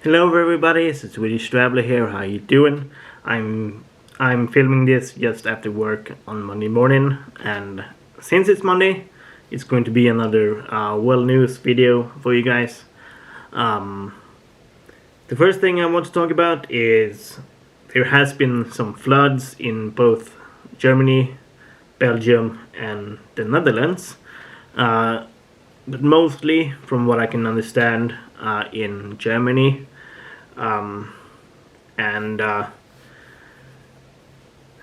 Hello everybody, it's the Swedish Traveler here. How you doing? I'm filming this just after work on Monday morning, and since it's Monday, it's going to be another well news video for you guys. The first thing I want to talk about is there has been some floods in both Germany, Belgium, and the Netherlands, but mostly, from what I can understand, in Germany. And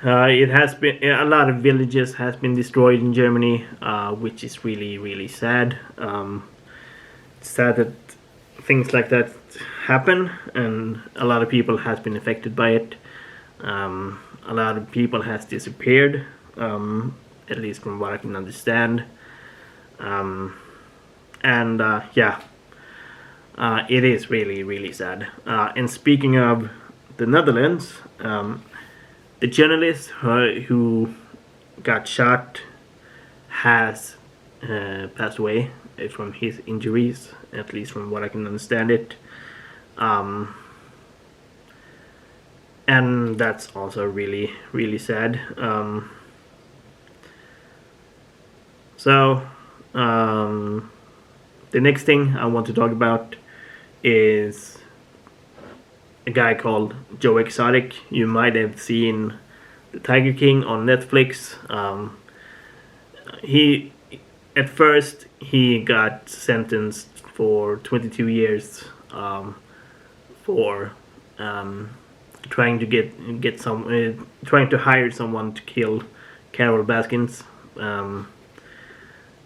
it has been a lot of villages has been destroyed in Germany, which is really sad. It's sad that things like that happen, and a lot of people has been affected by it. A lot of people has disappeared, at least from what I can understand. It is really sad. And speaking of the Netherlands, the journalist who got shot has passed away from his injuries, at least from what I can understand it. And that's also really sad. The next thing I want to talk about is a guy called Joe Exotic. You might have seen The Tiger King on Netflix. He at first he got sentenced for 22 years for trying to hire someone to kill Carol Baskins.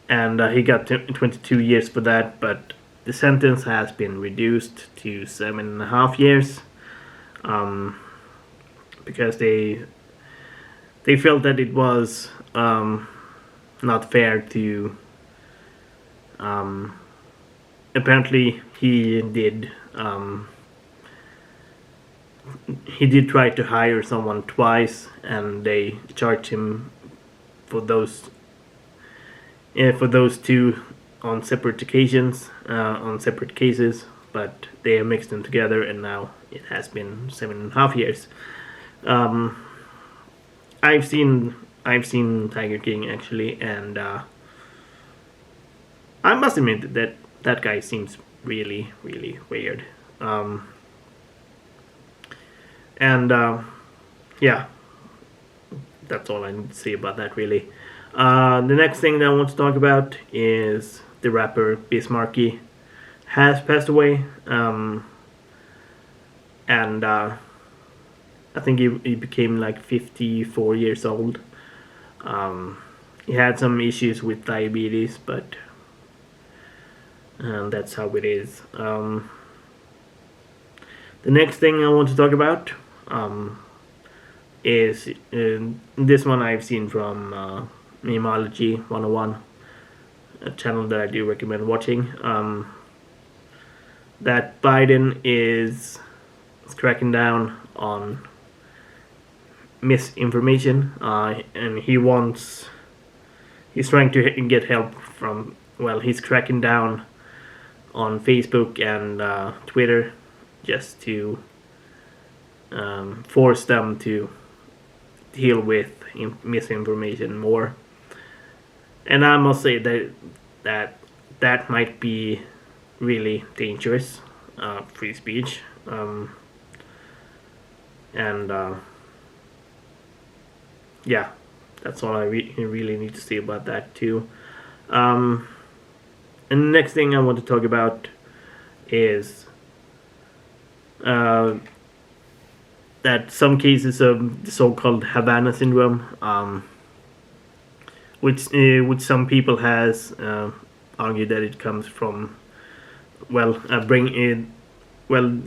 And he got 22 years for that, but the sentence has been reduced to 7.5 years, because they felt that it was not fair to. Apparently, he did try to hire someone twice, and they charged him for those two on separate occasions, on separate cases, but they have mixed them together, and now it has been 7.5 years. I've seen Tiger King actually, and I must admit that guy seems really weird. Yeah, that's all I need to say about that, really. The next thing that I want to talk about is the rapper Bismarcky has passed away, and I think he became like 54 years old. He had some issues with diabetes, but that's how it is. The next thing I want to talk about is this one I've seen from Memology 101, a channel that I do recommend watching. That Biden is cracking down on misinformation, and he's trying to get help from, he's cracking down on Facebook and Twitter just to force them to deal with misinformation more. And I must say that might be really dangerous, free speech. Yeah, that's all I really need to say about that too. And the next thing I want to talk about is that some cases of the so-called Havana syndrome, which some people has argued that it comes from, the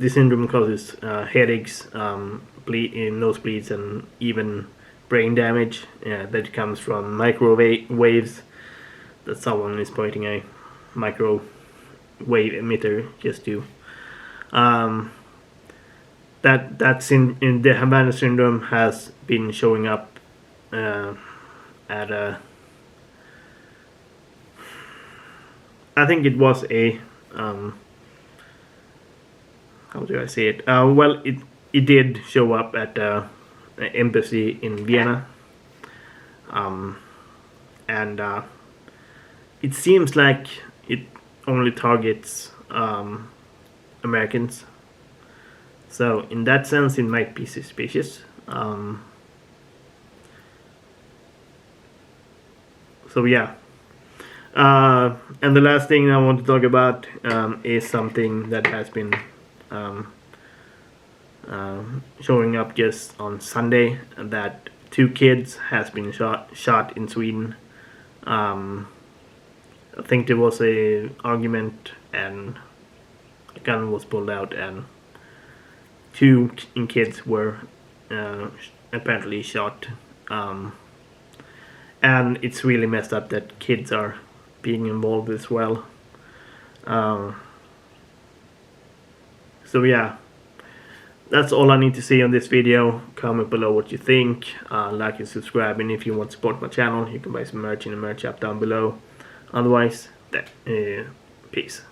syndrome causes headaches, nosebleeds, and even brain damage. That comes from microwaves that someone is pointing a microwave emitter just to. That's in the Havana syndrome has been showing up at a. I think it was a how do I say it? Well, it did show up at the embassy in Vienna, and it seems like it only targets Americans. So in that sense, it might be suspicious. So yeah. And the last thing I want to talk about is something that has been showing up just on Sunday, that 2 kids has been shot in Sweden. I think there was a argument and a gun was pulled out, and 2 kids were apparently shot. And it's really messed up that kids are being involved as well. So yeah, that's all I need to say on this video. Comment below what you think, like and subscribe, and if you want to support my channel, you can buy some merch in the merch shop down below. Otherwise, peace.